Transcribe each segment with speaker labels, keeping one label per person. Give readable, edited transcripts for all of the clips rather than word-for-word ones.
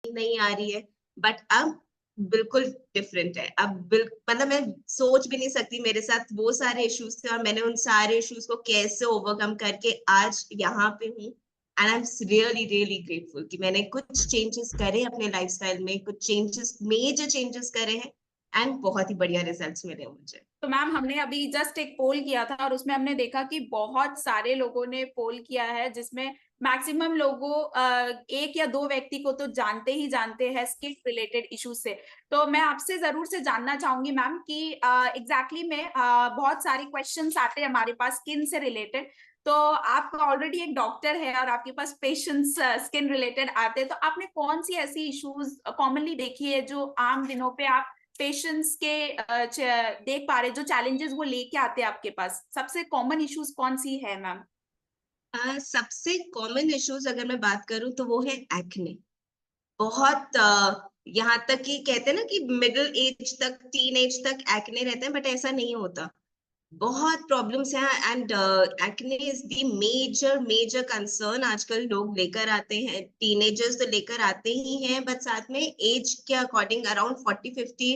Speaker 1: नहीं आ रही है, बट अब बिल्कुल डिफरेंट है। अब मतलब मैं सोच भी नहीं सकती, मेरे साथ वो सारे इश्यूज थे और मैंने उन सारे इश्यूज को कैसे ओवरकम करके आज यहाँ पे हूँ। And I am really really grateful कि मैंने कुछ चेंजेस करे अपने लाइफस्टाइल में, कुछ चेंजेस, मेजर चेंजेस करे हैं, एंड बहुत ही बढ़िया रिजल्ट्स मिले मुझे।
Speaker 2: तो मैम हमने अभी जस्ट एक पोल किया था और उसमें हमने देखा कि बहुत सारे लोगों ने पोल किया है, जिसमें मैक्सिमम लोगों एक या दो व्यक्ति को तो जानते ही जानते हैं स्किन रिलेटेड इश्यूज से। तो मैं आपसे जरूर से जानना चाहूंगी मैम कि एग्जैक्टली में बहुत सारे क्वेश्चंस आते हैं हमारे पास स्किन से रिलेटेड। तो आप ऑलरेडी एक डॉक्टर है और आपके पास पेशेंट्स स्किन रिलेटेड आते हैं, तो आपने कौन सी ऐसी इश्यूज कॉमनली देखी है जो आम दिनों पे आप पेशेंट्स के देख पा रहे, जो चैलेंजेस वो लेके आते हैं आपके पास, सबसे कॉमन इश्यूज कौन सी है मैम?
Speaker 1: सबसे कॉमन इश्यूज अगर मैं बात करूं तो वो है एक्ने। बहुत यहाँ तक कि कहते हैं ना कि मिडिल एज तक, टीन एज तक एक्ने रहते हैं, बट ऐसा नहीं होता। बहुत प्रॉब्लम्स हैं, and acne is the major major concern आजकल लोग लेकर आते हैं। टीनेजर्स तो लेकर आते ही हैं, बट साथ में एज के अकॉर्डिंग अराउंड 40-50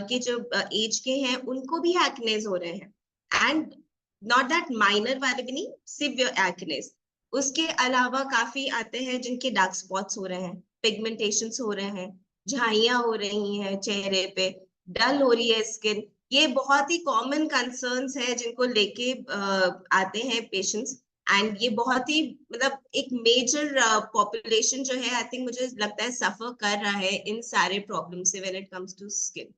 Speaker 1: के जो एज के हैं उनको भी एक्नेस हो रहे हैं। एंड नॉट दैट माइनर वाले भी नहीं, सिवियर एक्नेस। उसके अलावा काफी आते हैं जिनके डार्क स्पॉट्स हो रहे हैं, पिगमेंटेशंस हो रहे हैं, झाइयां हो रही हैं चेहरे पे, डल हो रही है स्किन। ये बहुत ही कॉमन कंसर्न्स है जिनको लेके आते हैं पेशेंट्स। एंड ये बहुत ही मतलब एक मेजर पॉपुलेशन जो है, आई थिंक मुझे लगता है सफर कर रहा है इन सारे प्रॉब्लम से when it comes to skin.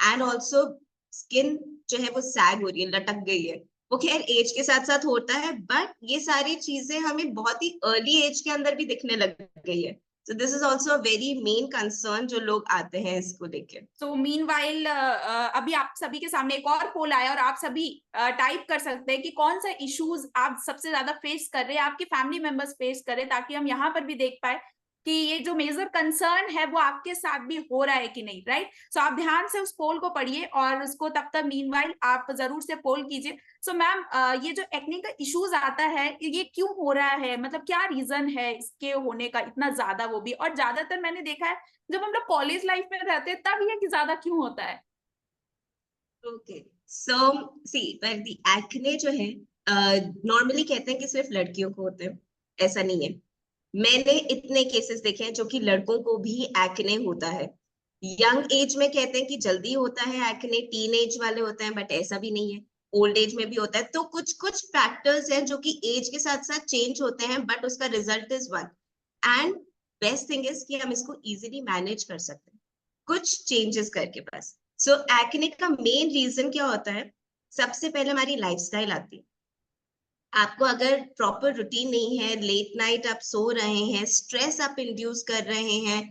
Speaker 1: And also skin जो है वो सैग हो रही है, लटक गई है। वो खैर एज के साथ साथ होता है, बट ये सारी चीजें हमें बहुत ही अर्ली एज के अंदर भी दिखने लग गई है। So this is also a very main concern जो लोग आते हैं इसको लेके।
Speaker 2: सो मीनवाइल अभी आप सभी के सामने एक और पोल आया और आप सभी टाइप कर सकते हैं कि कौन सा इश्यूज आप सबसे ज्यादा फेस कर रहे हैं, आपके फैमिली मेंबर्स फेस कर रहे हैं, ताकि हम यहाँ पर भी देख पाए कि ये जो मेजर कंसर्न है वो आपके साथ भी हो रहा है कि नहीं, राइट? सो आप ध्यान से उस पोल को पढ़िए और उसको तब तक मीनवाइल आप जरूर से पोल कीजिए। सो मैम, ये जो एक्ने का इश्यूज आता है ये क्यों हो रहा है, मतलब क्या रीजन है इसके होने का इतना ज्यादा, वो भी और ज्यादातर मैंने देखा है जब हम लोग कॉलेज लाइफ में रहते हैं तब ये कि ज्यादा क्यों होता है?
Speaker 1: ओके, सो सी पर दी एक्ने जो है नॉर्मली कहते हैं कि सिर्फ लड़कियों को होते हैं, ऐसा नहीं है। मैंने इतने केसेस देखे हैं जो कि लड़कों को भी एक्ने होता है। यंग एज में कहते हैं कि जल्दी होता है एक्ने, टीन एज वाले होते हैं, बट ऐसा भी नहीं है। ओल्ड एज में भी होता है। तो कुछ कुछ फैक्टर्स हैं जो कि एज के साथ साथ चेंज होते हैं, बट उसका result is one. And best thing is कि हम इसको इजीली मैनेज कर सकते हैं कुछ चेंजेस करके बस। सो एक्ने का मेन रीजन क्या होता है? सबसे पहले हमारी लाइफस्टाइल आती है। आपको अगर प्रॉपर रूटीन नहीं है, लेट नाइट आप सो रहे हैं, स्ट्रेस आप इंड्यूस कर रहे हैं,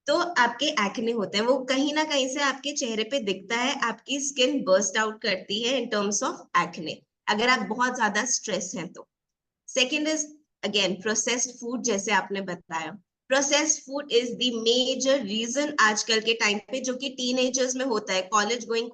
Speaker 1: तो आपके एक्ने होते हैं। वो कहीं ना कहीं से आपके चेहरे पे दिखता है, आपकी स्किन बर्स्ट आउट करती है इन टर्म्स ऑफ एक्ने, अगर आप बहुत ज्यादा स्ट्रेस हैं तो। Second is again processed food, जैसे आपने बताया। Processed food is the major reason आजकल के टाइम पे, जो कि टीनेजर्स में होता है, कॉलेज गोइंग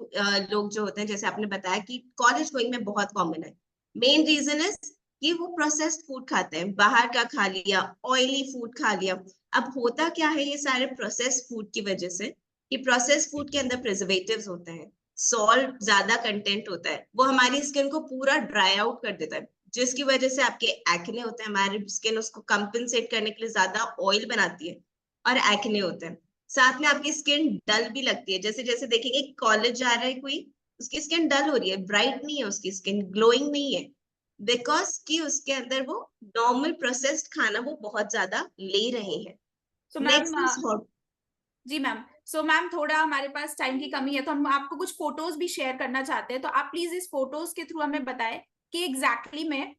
Speaker 1: लोग जो होते हैं, जैसे आपने बताया कि कॉलेज गोइंग में बहुत कॉमन है। मेन रीजन इज कि वो प्रोसेस्ड फूड खाते हैं, बाहर का खा लिया, ऑयली फूड खा लिया। अब होता क्या है ये सारे प्रोसेस्ड फूड की वजह से, कि प्रोसेस्ड फूड के अंदर प्रिजर्वेटिव्स होते हैं, सॉल्ट ज्यादा कंटेंट होता है, वो हमारी स्किन को पूरा ड्राई आउट कर देता है, जिसकी वजह से आपके एक्ने होते हैं। हमारी स्किन उसको कंपेंसेट करने के लिए ज्यादा ऑयल बनाती है और एक्ने होते हैं। साथ में आपकी स्किन डल भी लगती है। जैसे जैसे देखेंगे कॉलेज जा रहा है कोई, उसकी स्किन डल हो रही है, ब्राइट नहीं है, उसकी स्किन ग्लोइंग नहीं है, बिकॉज कि उसके अंदर वो नॉर्मल प्रोसेस्ड खाना वो बहुत ज्यादा ले रहे हैं।
Speaker 2: So ma'am,
Speaker 1: next is hot.
Speaker 2: जी मैम। सो मैम, थोड़ा हमारे पास टाइम की कमी है तो हम आपको कुछ फोटोज भी शेयर करना चाहते हैं, तो आप प्लीज इस फोटोज के थ्रू हमें बताएं कि एग्जैक्टली में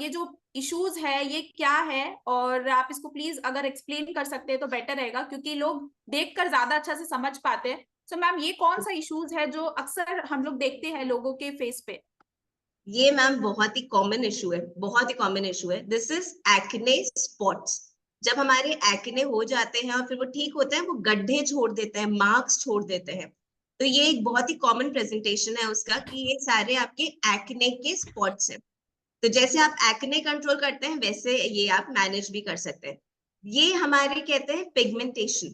Speaker 2: ये जो इश्यूज है ये क्या है, और आप इसको प्लीज अगर एक्सप्लेन कर सकते हैं तो बेटर रहेगा, क्योंकि लोग देखकर ज्यादा अच्छा से समझ पाते हैं। सो मैम, ये कौन सा इश्यूज है जो अक्सर हम लोग देखते हैं लोगों के फेस पे?
Speaker 1: ये मैम बहुत ही कॉमन इशू है, बहुत ही कॉमन इशू है। This is acne spots. जब हमारे एक्ने हो जाते हैं और फिर वो ठीक होते हैं, वो गड्ढे छोड़ देते हैं, मार्क्स छोड़ देते हैं। तो ये एक बहुत ही कॉमन प्रेजेंटेशन है उसका, कि ये सारे आपके एक्ने के स्पॉट्स हैं। तो जैसे आप एक्ने कंट्रोल करते हैं, वैसे ये आप मैनेज भी कर सकते हैं। ये हमारे कहते हैं पिगमेंटेशन।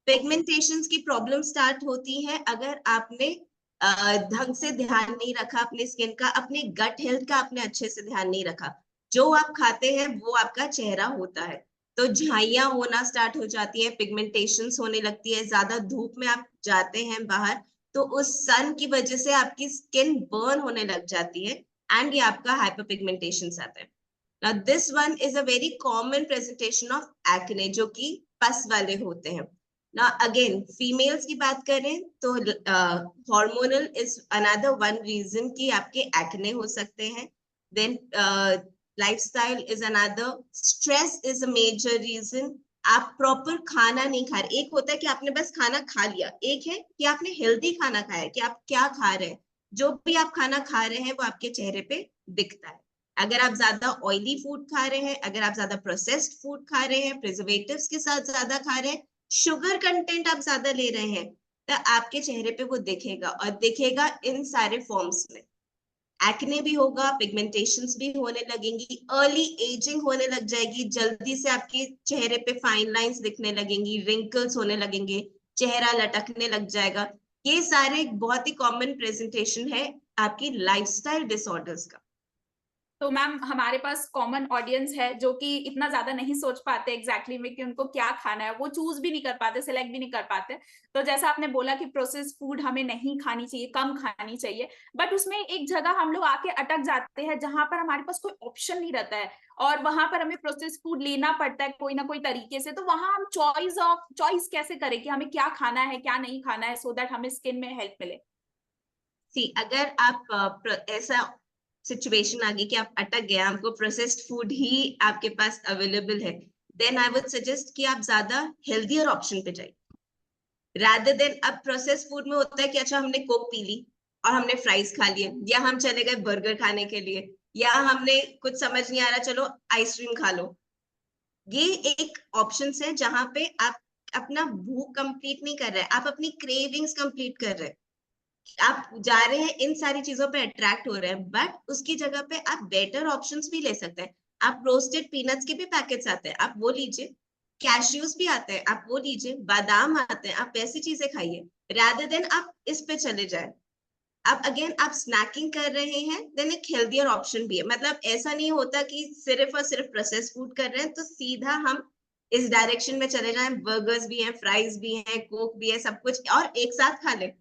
Speaker 1: पिगमेंटेशंस की प्रॉब्लम स्टार्ट होती है अगर आपने ढंग से ध्यान नहीं रखा अपने स्किन का, अपने गट हेल्थ का आपने अच्छे से ध्यान नहीं रखा। जो आप खाते हैं वो आपका चेहरा होता है। तो झाइयां होना स्टार्ट हो जाती है, पिगमेंटेशंस होने लगती है, ज्यादा धूप में आप जाते हैं बाहर तो उस सन की वजह से आपकी स्किन बर्न होने लग जाती है, एंड ये आपका हाइपर पिगमेंटेशन आता है। Now this one is a very common presentation of acne जो कि पस वाले होते हैं। Now again females की बात करें तो hormonal is another one reason कि आपके acne हो सकते हैं। Then lifestyle is another, stress is a major reason। आप प्रॉपर खाना नहीं खा रहे, एक होता है कि आपने बस खाना खा लिया, एक है कि आपने हेल्दी खाना खाया, कि आप क्या खा रहे हैं। जो भी आप खाना खा रहे हैं वो आपके चेहरे पे दिखता है। अगर आप ज्यादा ऑयली फूड खा रहे हैं, अगर आप ज्यादा प्रोसेस्ड फूड खा रहे हैं, प्रिजर्वेटिव्स के साथ ज्यादा खा रहे हैं, शुगर कंटेंट आप ज्यादा ले रहे हैं, तो आपके चेहरे पे वो दिखेगा, और दिखेगा इन सारे फॉर्म्स में। एक्ने भी होगा, पिगमेंटेशंस भी होने लगेंगी, अर्ली एजिंग होने लग जाएगी, जल्दी से आपके चेहरे पे फाइन लाइंस दिखने लगेंगी, रिंकल्स होने लगेंगे, चेहरा लटकने लग जाएगा। ये सारे बहुत ही कॉमन प्रेजेंटेशन है आपकी लाइफस्टाइल डिसऑर्डर्स का।
Speaker 2: तो मैम हमारे पास कॉमन ऑडियंस है जो कि इतना ज्यादा नहीं सोच पाते एग्जैक्टली में कि उनको क्या खाना है, वो चूज भी नहीं कर पाते, सिलेक्ट भी नहीं कर पाते। तो जैसा आपने बोला कि प्रोसेस फूड हमें नहीं खानी चाहिए, कम खानी चाहिए, बट उसमें एक जगह हम लोग आके अटक जाते हैं जहां पर हमारे पास कोई ऑप्शन नहीं रहता है और वहां पर हमें प्रोसेस फूड लेना पड़ता है कोई ना कोई तरीके से। तो वहां हम चॉइस कैसे करें कि हमें क्या खाना है क्या नहीं खाना है, सो दैट हमें स्किन में हेल्प मिले।
Speaker 1: सी अगर आप ऐसा सिचुएशन आ गई कि आप अटक गए, आपको प्रोसेस्ड फूड ही आपके पास अवेलेबल है, देन आई वुड सजेस्ट कि आप ज्यादा हेल्दियर ऑप्शन पे जाइए, रादर देन। अब प्रोसेस्ड फूड में होता है कि अच्छा हमने कोक पी ली और हमने फ्राइज खा लिए, या हम चले गए बर्गर खाने के लिए, या हमने कुछ समझ नहीं आ रहा चलो आइसक्रीम खा लो। ये एक ऑप्शन है जहां पे आप अपना भूख कंप्लीट नहीं कर रहे हैं, आप अपनी क्रेविंग्स कंप्लीट कर रहे हैं। आप जा रहे हैं इन सारी चीजों पे अट्रैक्ट हो रहे हैं, बट उसकी जगह पे आप बेटर ऑप्शंस भी ले सकते हैं। आप रोस्टेड पीनट्स के भी पैकेट्स आते हैं, आप वो लीजिए। कैश्यूज भी आते हैं, आप वो लीजिए। बादाम आते हैं, आप ऐसी चीजें खाइए, रादर देन आप इस पे चले जाए। अब अगेन आप स्नैकिंग कर रहे हैं, देन एक हेल्दियर ऑप्शन भी है। मतलब ऐसा नहीं होता कि सिर्फ और सिर्फ प्रोसेस फूड कर रहे हैं तो सीधा हम इस डायरेक्शन में चले जाएं, बर्गर्स भी हैं, फ्राइज भी हैं, कोक भी है, सब कुछ और एक साथ खा लें।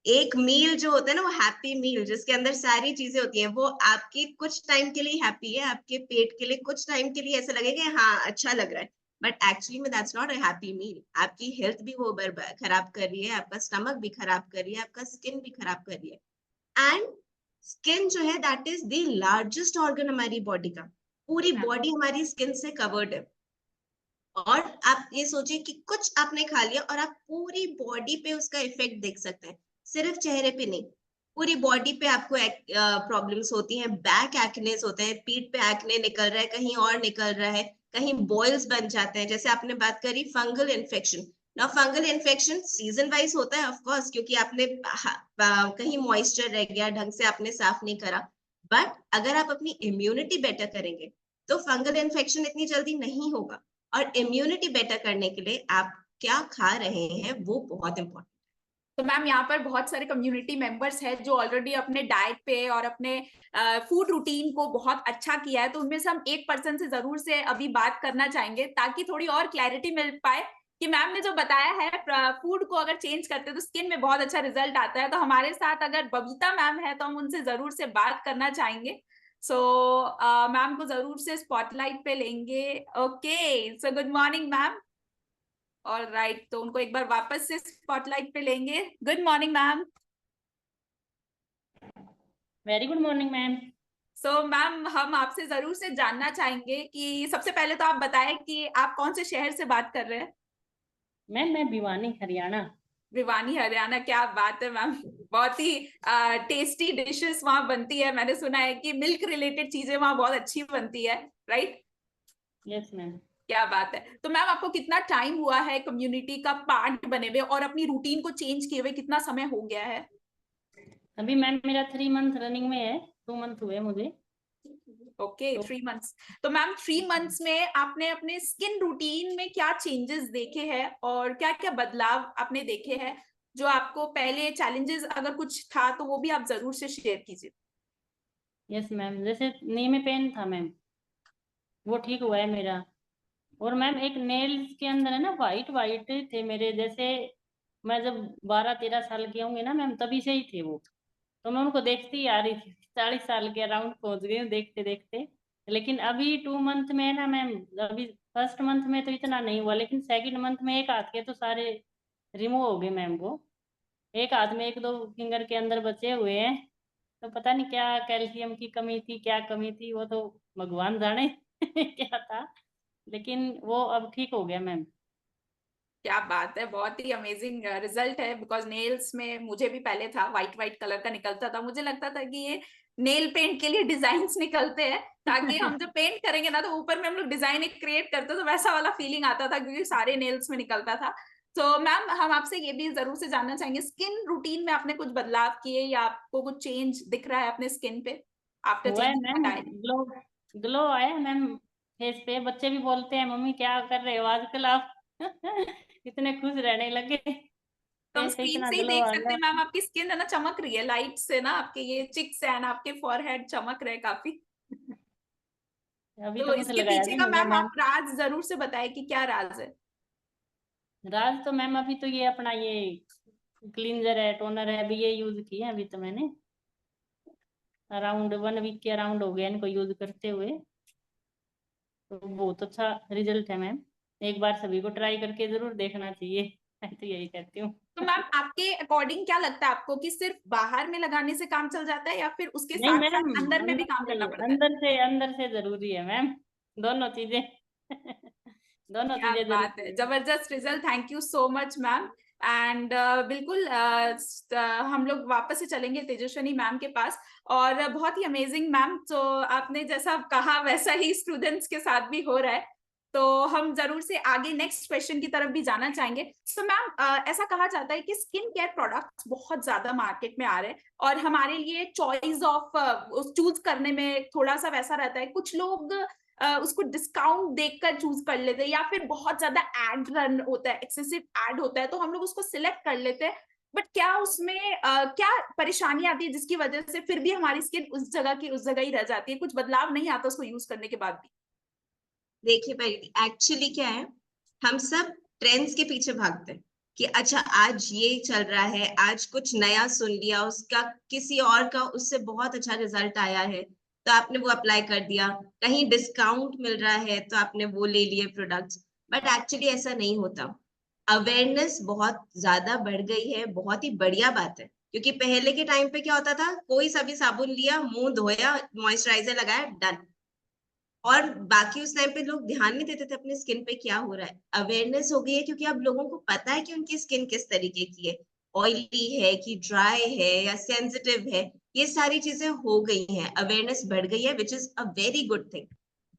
Speaker 1: एक मील जो होता है ना, वो हैप्पी मील जिसके अंदर सारी चीजें होती हैं, वो आपकी कुछ टाइम के लिए हैप्पी है, आपके पेट के लिए कुछ टाइम के लिए ऐसा लगेगा हाँ अच्छा लग रहा है, बट एक्चुअली में that's not a happy meal. आपकी हेल्थ भी वो खराब कर रही है, आपका स्टमक भी खराब कर रही है, आपका स्किन भी खराब कर रही है। एंड स्किन जो है that is the largest organ हमारी बॉडी का। पूरी बॉडी हमारी स्किन से कवर्ड है। और आप ये सोचिए कि कुछ आपने खा लिया और आप पूरी बॉडी पे उसका इफेक्ट देख सकते हैं, सिर्फ चेहरे पे नहीं, पूरी बॉडी पे आपको प्रॉब्लम्स होती हैं। बैक एक्नेस होते हैं, पीठ पे एक्ने निकल रहा है, कहीं और निकल रहा है, कहीं बॉयल्स बन जाते हैं। जैसे आपने बात करी फंगल इन्फेक्शन, ना फंगल इन्फेक्शन सीजन वाइज होता है ऑफ कोर्स, क्योंकि आपने कहीं मॉइस्चर रह गया, ढंग से आपने साफ नहीं करा। बट अगर आप अपनी इम्यूनिटी बेटर करेंगे तो फंगल इन्फेक्शन इतनी जल्दी नहीं होगा। और इम्यूनिटी बेटर करने के लिए आप क्या खा रहे हैं वो बहुत इंपॉर्टेंट।
Speaker 2: तो मैम यहाँ पर बहुत सारे कम्युनिटी मेंबर्स हैं जो ऑलरेडी अपने डाइट पे और अपने फूड रूटीन को बहुत अच्छा किया है, तो उनमें से हम एक पर्सन से जरूर से अभी बात करना चाहेंगे ताकि थोड़ी और क्लैरिटी मिल पाए कि मैम ने जो बताया है फूड को अगर चेंज करते हैं तो स्किन में बहुत अच्छा रिजल्ट आता है। तो हमारे साथ अगर बबीता मैम है तो हम उनसे जरूर से बात करना चाहेंगे। सो मैम को जरूर से स्पॉटलाइट पे लेंगे। Okay, so good morning ma'am. All right, तो उनको एक बार वापस से स्पॉटलाइट पे लेंगे। Good morning ma'am.
Speaker 3: Very good morning ma'am.
Speaker 2: So ma'am हम आपसे जरूर से जानना चाहेंगे कि सबसे पहले तो आप बताएं कि आप कौन से शहर से बात कर रहे हैं।
Speaker 3: मैम मैं भिवानी हरियाणा।
Speaker 2: भिवानी हरियाणा, क्या बात है मैम। बहुत ही टेस्टी डिशेस वहां बनती है, मैंने सुना है कि मिल्क रिलेटेड चीजें वहां बहुत अच्छी बनती है, राइट?
Speaker 3: Yes ma'am.
Speaker 2: क्या बात है। तो मैम आपको कितना टाइम हुआ है कम्युनिटी का पार्ट बने हुए और अपनी रूटीन को चेंज किए हुए, कितना समय हो गया है?
Speaker 3: अभी मैम मेरा 3 मंथ रनिंग में है, 2 मंथ हुए मुझे।
Speaker 2: ओके,
Speaker 3: तो
Speaker 2: 3 मंथ्स। तो मैम 3 मंथ्स में आपने अपने स्किन रूटीन में क्या चेंजेस देखे हैं और क्या क्या बदलाव आपने देखे हैं, जो आपको पहले चैलेंजेस अगर कुछ था तो वो भी आप जरूर से शेयर कीजिए।
Speaker 3: यस मैम, जैसे नी में पेन था मैम, वो ठीक हुआ है मेरा। और मैम एक नेल्स के अंदर है ना, वाइट वाइट थे मेरे, जैसे मैं जब 12-13 साल की होंगी ना मैम, तभी से ही थे वो। तो मैं उनको देखती ही आ रही थी, 40 साल के अराउंड पहुंच गई हूँ देखते देखते। लेकिन अभी 2 मंथ में है ना मैम, अभी फर्स्ट मंथ में तो इतना नहीं हुआ, लेकिन सेकंड मंथ में एक हाथ के तो सारे रिमूव हो गए मैम। वो एक हाथ में 1-2 फिंगर के अंदर बचे हुए हैं। तो पता नहीं क्या कैल्शियम की कमी थी, क्या कमी थी, वो तो भगवान जाने क्या था। लेकिन वो अब ठीक हो गया मैम।
Speaker 2: क्या बात है, बहुत ही अमेजिंग रिजल्ट है। बिकॉज नेल्स में मुझे भी पहले था, वाइट वाइट कलर का निकलता था, मुझे लगता था कि ये नेल पेंट के लिए डिजाइन्स निकलते हैं, ताकि हम जब पेंट करेंगे ना तो ऊपर में हम लोग डिजाइन एक क्रिएट करते, तो वैसा वाला फीलिंग आता था क्योंकि सारे नेल्स में निकलता था। तो मैम हम आपसे ये भी जरूर से जानना चाहेंगे, स्किन रूटीन में आपने कुछ बदलाव किए या आपको कुछ चेंज दिख रहा है अपने स्किन पे आफ्टर
Speaker 3: हुआ है
Speaker 2: changing
Speaker 3: ma'am,
Speaker 2: diet?
Speaker 3: Glow glow आया मैम फेस पे। बच्चे भी बोलते हैं मम्मी क्या कर रहे हो आजकल आप इतने खुश रहने लगे,
Speaker 2: तो हम
Speaker 3: फेस पे
Speaker 2: स्क्रीन
Speaker 3: इतना
Speaker 2: से ही
Speaker 3: ग्लो
Speaker 2: देख
Speaker 3: आ
Speaker 2: सकते
Speaker 3: गया।
Speaker 2: हैं मैम, आपकी स्किन है ना चमक रही है लाइट से ना, आपके ये चिक्स एंड आपके फॉरहेड चमक रहे काफी।
Speaker 3: अभी
Speaker 2: तो
Speaker 3: तो कुछ
Speaker 2: इसके
Speaker 3: लगाया
Speaker 2: पीछे
Speaker 3: भी
Speaker 2: का
Speaker 3: नहीं है
Speaker 2: मैम
Speaker 3: मैम।
Speaker 2: आप राज जरूर से बताएं कि क्या राज है।
Speaker 3: राज तो मैम अभी तो ये अपना ये क्लींजर है, टोनर है, अभी ये यूज किया है अभी तो मैंने। अराउंड 1 वीक के अराउंड हो गया इनको यूज करते हुए। तो बहुत अच्छा रिजल्ट है मैम, एक बार सभी को ट्राई करके जरूर देखना चाहिए मैं तो यही कहती हूँ।
Speaker 2: तो मैम आपके अकॉर्डिंग क्या लगता है आपको कि सिर्फ बाहर में लगाने से काम चल जाता है या फिर उसके
Speaker 3: नहीं
Speaker 2: साथ
Speaker 3: मैम,
Speaker 2: साथ अंदर में भी
Speaker 3: अंदर
Speaker 2: काम
Speaker 3: से
Speaker 2: करना पड़ता है?
Speaker 3: अंदर से जरूरी है मैम, दोनों चीजें दोनों
Speaker 2: क्या
Speaker 3: चीजें
Speaker 2: बात है,
Speaker 3: जरूरी है।
Speaker 2: जबरदस्त result, thank you so much ma'am. And बिल्कुल हम लोग वापस से चलेंगे तेजस्विनी मैम के पास। और बहुत ही अमेजिंग मैम, तो आपने जैसा कहा वैसा ही स्टूडेंट्स के साथ भी हो रहा है। तो हम जरूर से आगे नेक्स्ट क्वेश्चन की तरफ भी जाना चाहेंगे। तो मैम ऐसा कहा जाता है कि स्किन केयर प्रोडक्ट्स बहुत ज्यादा मार्केट में आ रहे हैं और हमारे लिए चॉइस ऑफ चूज करने में थोड़ा सा वैसा रहता है, कुछ लोग उसको डिस्काउंट देखकर चूज कर लेते हैं या फिर बहुत ज्यादा एड रन होता है, एक्सेसिव एड होता है तो हम लोग उसको सिलेक्ट कर लेते हैं। बट क्या उसमें क्या परेशानी आती है जिसकी वजह से फिर भी हमारी स्किन उस जगह की उस जगह ही रह जाती है, कुछ बदलाव नहीं आता उसको यूज करने के बाद भी?
Speaker 1: देखिए भाई, एक्चुअली क्या है, हम सब ट्रेंड्स के पीछे भागते हैं कि अच्छा आज ये चल रहा है, आज कुछ नया सुन लिया, उसका किसी और का उससे बहुत अच्छा रिजल्ट आया है तो आपने वो अप्लाई कर दिया, कहीं डिस्काउंट मिल रहा है तो आपने वो ले लिए प्रोडक्ट्स। बट एक्चुअली ऐसा नहीं होता। अवेयरनेस बहुत ज्यादा बढ़ गई है, बहुत ही बढ़िया बात है, क्योंकि पहले के टाइम पे क्या होता था, कोई सा भी साबुन लिया, मुंह धोया, मॉइस्चराइजर लगाया, डन। और बाकी उस टाइम पे लोग ध्यान नहीं देते थे अपने स्किन पे क्या हो रहा है। अवेयरनेस हो गई है क्योंकि अब लोगों को पता है कि उनकी स्किन किस तरीके की है, ऑयली है कि ड्राई है या सेंसिटिव है। ये सारी चीजें हो गई हैं, अवेयरनेस बढ़ गई है, which is a very good thing.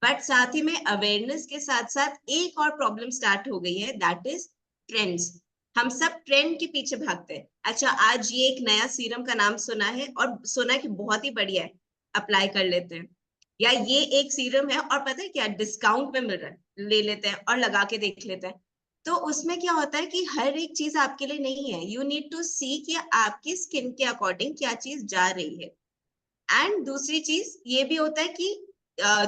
Speaker 1: But साथ ही में अवेयरनेस के साथ साथ एक और प्रॉब्लम स्टार्ट हो गई है, दैट इज ट्रेंड्स। हम सब ट्रेंड के पीछे भागते हैं। अच्छा आज ये एक नया सीरम का नाम सुना है और सुना है कि बहुत ही बढ़िया है, अप्लाई कर लेते हैं। या ये एक सीरम है और पता है क्या, डिस्काउंट में मिल रहा है, ले लेते हैं और लगा के देख लेते हैं। तो उसमें क्या होता है कि हर एक चीज आपके लिए नहीं है, यू नीड टू सी कि आपकी स्किन के अकॉर्डिंग क्या चीज जा रही है। एंड दूसरी चीज ये भी होता है कि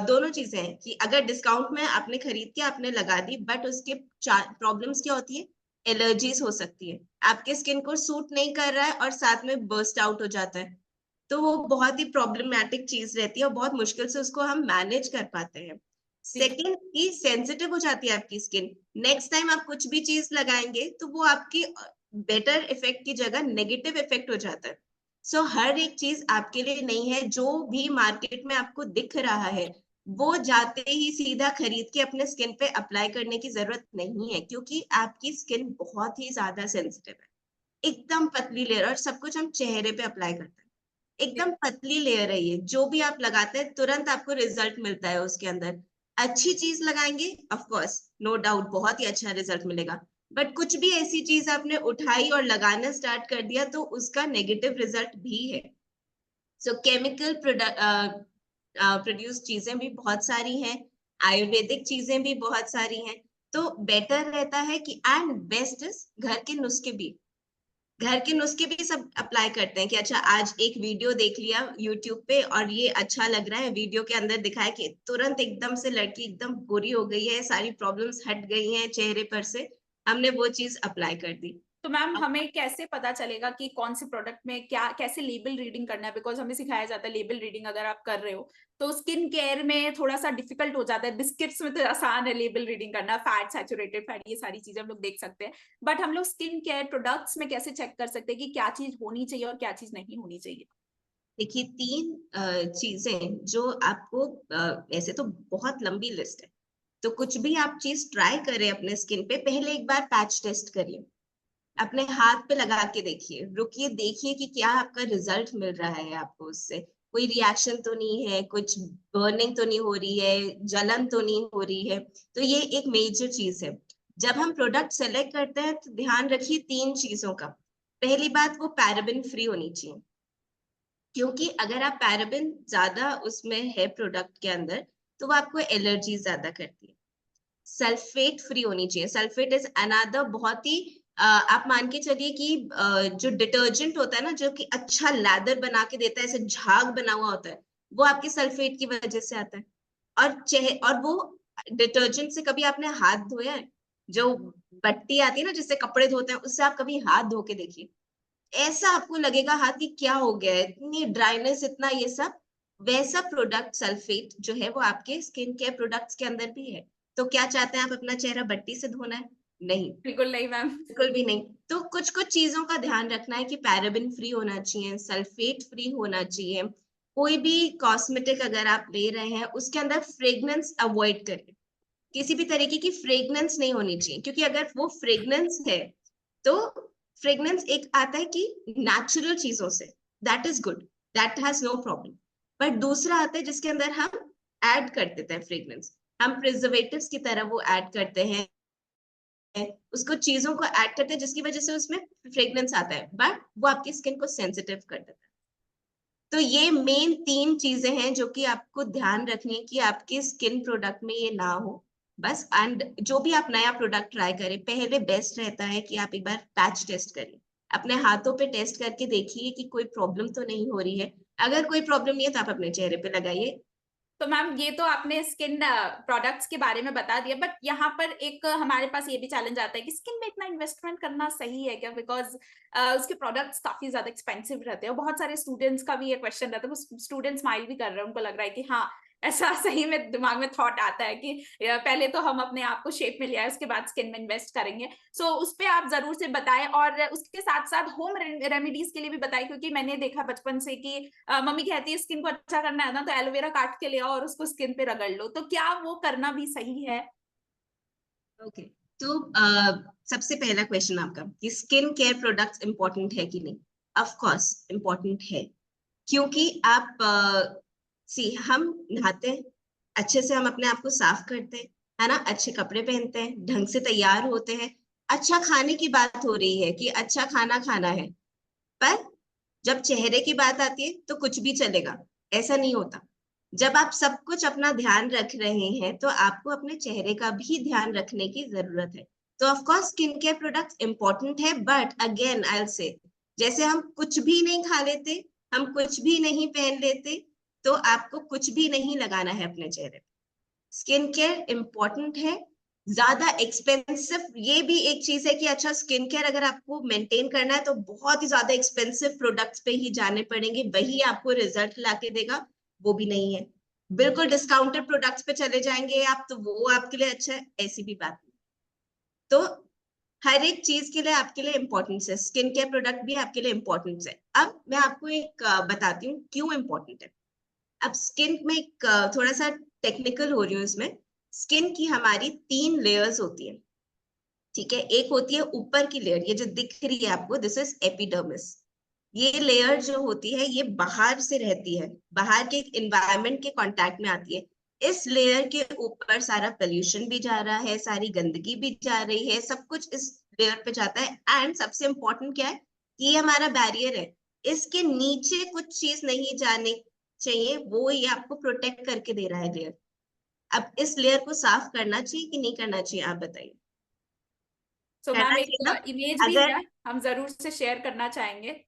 Speaker 1: दोनों चीजें हैं कि अगर डिस्काउंट में आपने खरीद के आपने लगा दी, बट उसके प्रॉब्लम्स क्या होती है, एलर्जीज हो सकती है, आपके स्किन को सूट नहीं कर रहा है और साथ में बर्स्ट आउट हो जाता है। तो वो बहुत ही प्रॉब्लमेटिक चीज रहती है और बहुत मुश्किल से उसको हम मैनेज कर पाते हैं। सेकेंड की सेंसिटिव हो जाती है आपकी स्किन, नेक्स्ट टाइम आप कुछ भी चीज लगाएंगे तो वो आपकी बेटर इफेक्ट की जगह नेगेटिव इफेक्ट हो जाता है। सो हर एक चीज आपके लिए नहीं है, जो भी मार्केट में आपको दिख रहा है वो जाते ही सीधा खरीद के अपने स्किन पे अप्लाई करने की जरूरत नहीं है, क्योंकि आपकी स्किन बहुत ही ज्यादा सेंसिटिव है। एकदम पतली लेयर, और सब कुछ हम चेहरे पे अप्लाई करते हैं, एकदम पतली लेयर है ये, जो भी आप लगाते हैं तुरंत आपको रिजल्ट मिलता है उसके अंदर। अच्छी चीज लगाएंगे, ऑफ कोर्स नो डाउट बहुत ही अच्छा रिजल्ट मिलेगा। बट कुछ भी ऐसी चीज आपने उठाई और लगाना स्टार्ट कर दिया तो उसका नेगेटिव रिजल्ट भी है। सो केमिकल प्रोड्यूस चीजें भी बहुत सारी हैं, आयुर्वेदिक चीजें भी बहुत सारी हैं। तो बेटर रहता है कि एंड बेस्ट इज घर के नुस्खे भी सब अप्लाई करते हैं कि अच्छा आज एक वीडियो देख लिया यूट्यूब पे और ये अच्छा लग रहा है, वीडियो के अंदर दिखाया कि तुरंत एकदम से लड़की एकदम गोरी हो गई है, सारी प्रॉब्लम्स हट गई हैं चेहरे पर से, हमने वो चीज अप्लाई कर दी।
Speaker 2: तो मैम हमें कैसे पता चलेगा कि कौन से प्रोडक्ट में क्या, कैसे लेबल रीडिंग करना है? बिकॉज हमें सिखाया जाता है लेबल रीडिंग अगर आप कर रहे हो तो स्किन केयर में थोड़ा सा डिफिकल्ट हो जाता है। बिस्किट्स में तो आसान है लेबल रीडिंग करना, फैट, सैचुरेटेड फैट, ये सारी चीजें हम लोग देख सकते हैं। बट हम लोग स्किन केयर प्रोडक्ट्स में कैसे चेक कर सकते हैं कि क्या चीज होनी चाहिए और क्या चीज नहीं होनी चाहिए?
Speaker 1: देखिए 3 चीजें जो आपको ऐसे तो बहुत लंबी लिस्ट है, तो कुछ भी आप चीज ट्राई करें अपने स्किन पे, पहले एक बार पैच टेस्ट करिए, अपने हाथ पे लगा के देखिए, रुकिए, देखिए कि क्या आपका रिजल्ट मिल रहा है आपको, उससे कोई रिएक्शन तो नहीं है, कुछ बर्निंग तो नहीं हो रही है, जलन तो नहीं हो रही है। तो ये एक मेजर चीज है। जब हम प्रोडक्ट सेलेक्ट करते हैं तो ध्यान रखिए 3 चीजों का। पहली बात, वो पैराबिन फ्री होनी चाहिए, क्योंकि अगर आप पैराबिन ज्यादा उसमें है प्रोडक्ट के अंदर तो वो आपको एलर्जी ज्यादा करती है। सल्फेट फ्री होनी चाहिए। सल्फेट इज अनदर बहुत ही आप मान के चलिए कि जो डिटर्जेंट होता है ना, जो कि अच्छा लैदर बना के देता है, ऐसे झाग बना हुआ होता है, वो आपके सल्फेट की वजह से आता है। और वो डिटर्जेंट से कभी आपने हाथ धोया है? जो बट्टी आती है ना जिससे कपड़े धोते हैं, उससे आप कभी हाथ धो के देखिए, ऐसा आपको लगेगा हाथ की क्या हो गया है, इतनी ड्राइनेस, इतना ये सब। वैसा प्रोडक्ट सल्फेट जो है वो आपके स्किन केयर प्रोडक्ट्स के अंदर भी है। तो क्या चाहते हैं आप अपना चेहरा बट्टी से धोना है? नहीं,
Speaker 2: बिल्कुल नहीं मैम।
Speaker 1: बिल्कुल भी नहीं। तो कुछ कुछ चीजों का ध्यान रखना है कि पैराबिन फ्री होना चाहिए, सल्फेट फ्री होना चाहिए। कोई भी कॉस्मेटिक अगर आप ले रहे हैं उसके अंदर फ्रेग्रेंस अवॉइड करें, किसी भी तरीके की फ्रेग्रेंस नहीं होनी चाहिए, क्योंकि अगर वो फ्रेग्रेंस है तो फ्रेग्रेंस एक आता है कि नेचुरल चीजों से, that is good, that has no problem. But दूसरा आता है जिसके अंदर हम ऐड कर देते हैं फ्रेग्रेंस, हम प्रिजर्वेटिव्स की तरह वो ऐड करते हैं, उसको चीजों को ऐड करते हैं जिसकी वजह से उसमें फ्रेग्रेंस आता है, बट वो आपकी स्किन को सेंसिटिव कर देता है। तो ये मेन 3 चीजें हैं जो कि आपको ध्यान रखनी है कि आपके स्किन प्रोडक्ट में ये ना हो बस। एंड जो भी आप नया प्रोडक्ट ट्राई करें, पहले बेस्ट रहता है कि आप एक बार पैच टेस्ट करिए, अपने हाथों पे टेस्ट करके देखिए कि कोई प्रॉब्लम तो नहीं हो रही है। अगर कोई प्रॉब्लम नहीं है तो आप अपने चेहरे पे लगाइए।
Speaker 2: तो मैम ये तो आपने स्किन प्रोडक्ट्स के बारे में बता दिया, बट यहाँ पर एक हमारे पास ये भी चैलेंज आता है कि स्किन में इतना इन्वेस्टमेंट करना सही है क्या? बिकॉज उसके प्रोडक्ट्स काफी ज्यादा एक्सपेंसिव रहते हैं और बहुत सारे स्टूडेंट्स का भी ये क्वेश्चन रहता है, वो स्टूडेंट स्माइल भी कर रहे हैं, उनको लग रहा है कि हाँ, ऐसा सही में दिमाग में थॉट आता है कि पहले तो हम अपने आप को शेप में लिया है, उसके बाद स्किन में इन्वेस्ट करेंगे। सो उस पे आप जरूर से बताएं और उसके साथ साथ होम रेमेडीज के लिए भी बताएं, क्योंकि मैंने देखा बचपन से कि मम्मी कहती है स्किन को अच्छा करना है ना तो एलोवेरा काट के ले आओ और उसको स्किन पे रगड़ लो, तो क्या वो करना भी सही है?
Speaker 1: ओके, तो सबसे पहला क्वेश्चन आपका कि स्किन केयर प्रोडक्ट्स इंपॉर्टेंट है कि नहीं। ऑफ कोर्स इंपॉर्टेंट है, क्योंकि आप सी हम नहाते हैं, अच्छे से हम अपने आप को साफ करते हैं, है ना, अच्छे कपड़े पहनते हैं, ढंग से तैयार होते हैं, अच्छा खाने की बात हो रही है कि अच्छा खाना खाना है। पर जब चेहरे की बात आती है तो कुछ भी चलेगा, ऐसा नहीं होता। जब आप सब कुछ अपना ध्यान रख रहे हैं तो आपको अपने चेहरे का भी ध्यान रखने की जरूरत है। तो of course skin care products important है, but again I will say, जैसे हम कुछ भी नहीं खा लेते, हम कुछ भी नहीं पहन लेते, तो आपको कुछ भी नहीं लगाना है अपने चेहरे पे। स्किन केयर इंपॉर्टेंट है, ज्यादा एक्सपेंसिव ये भी एक चीज है कि अच्छा स्किन केयर अगर आपको मेंटेन करना है तो बहुत ही ज्यादा एक्सपेंसिव प्रोडक्ट्स पे ही जाने पड़ेंगे, वही आपको रिजल्ट लाके देगा, वो भी नहीं है। बिल्कुल डिस्काउंटेड प्रोडक्ट्स पे चले जाएंगे आप तो वो आपके लिए अच्छा है, ऐसी भी बात नहीं। तो हर एक चीज के लिए आपके लिए इंपॉर्टेंस है, स्किन केयर प्रोडक्ट भी आपके लिए इंपॉर्टेंस है। अब मैं आपको एक बताती हूँ क्यों इंपॉर्टेंट है। अब स्किन में एक थोड़ा सा टेक्निकल हो रही हूँ इसमें। स्किन की हमारी 3 लेयर्स होती है, ठीक है। एक होती है ऊपर की लेयर, ये जो दिख रही है आपको, दिस इज एपिडर्मिस। ये लेयर जो होती है ये बाहर से रहती है, बाहर के इन्वायरमेंट के कांटेक्ट में आती है। इस लेयर के ऊपर सारा पोल्यूशन भी जा रहा है, सारी गंदगी भी जा रही है, सब कुछ इस लेयर पे जाता है। एंड सबसे इंपॉर्टेंट क्या है कि ये हमारा बैरियर है, इसके नीचे कुछ चीज नहीं जाने चाहिए वो ये आपको प्रोटेक्ट करके दे रहा है लेयर। अब इस लेयर को साफ करना चाहिए कि नहीं करना चाहिए, आप बताइए।
Speaker 2: सो
Speaker 1: करना
Speaker 2: मैम
Speaker 1: चाहिए ना?
Speaker 2: एक इमेज भी
Speaker 1: अगर
Speaker 2: है, हम जरूर से शेयर करना चाहेंगे।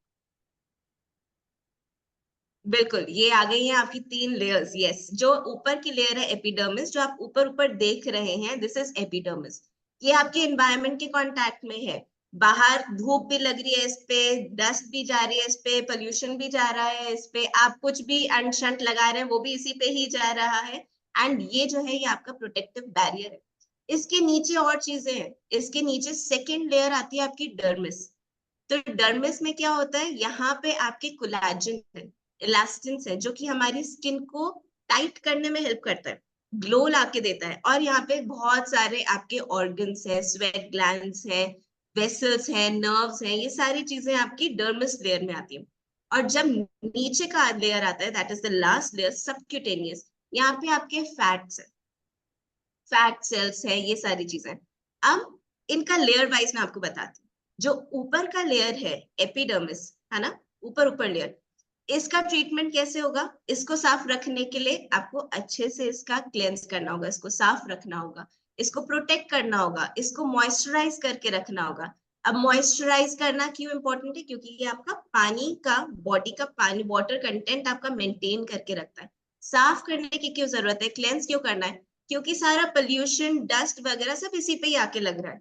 Speaker 1: बिल्कुल, ये आ गई हैं आपकी 3 लेयर्स। यस, जो ऊपर की लेयर है एपिडर्मिस, जो आप ऊपर ऊपर देख रहे हैं, दिस इज एपिडर्मिस। ये आपके एनवायरनमेंट के कांटेक्ट में है, बाहर धूप भी लग रही है इस पे, डस्ट भी जा रही है इस पे, पोल्यूशन भी जा रहा है इस पे, आप कुछ भी अनशंट लगा रहे हैं वो भी इसी पे ही जा रहा है। एंड ये जो है ये आपका प्रोटेक्टिव बैरियर है। इसके नीचे और चीजें हैं, इसके नीचे सेकेंड लेयर आती है आपकी डर्मिस। तो डर्मिस में क्या होता है, यहाँ पे आपके कोलेजन है, इलास्टिन है, जो कि हमारी स्किन को टाइट करने में हेल्प करता है, ग्लो लाके देता है। और यहाँ पे बहुत सारे आपके ऑर्गन्स है, स्वेट ग्लैंड्स है, वेसल्स है, नर्व्स है, ये सारी चीजें आपकी डर्मिस लेयर में आती है। और जब नीचे का लेयर आता है, that is the last layer, subcutaneous, यहाँ पे आपके फैट्स है, फैट सेल्स है, ये सारी चीजें। अब इनका लेयर वाइज मैं आपको बताती हूँ। जो ऊपर का लेयर है एपिडर्मिस, है ना, ऊपर ऊपर लेयर, इसका ट्रीटमेंट कैसे होगा? इसको साफ रखने के लिए आपको अच्छे से इसका क्लेंस करना होगा, इसको साफ रखना होगा, इसको प्रोटेक्ट करना होगा, इसको मॉइस्चराइज करके रखना होगा। अब मॉइस्चराइज करना क्यों इंपॉर्टेंट है? क्योंकि ये आपका पानी का, बॉडी का पानी, वाटर कंटेंट आपका मेंटेन करके रखता है। साफ करने की क्यों जरूरत है, क्लेंस क्यों करना है? क्योंकि सारा पोल्यूशन, डस्ट वगैरह सब इसी पे ही आके लग रहा है,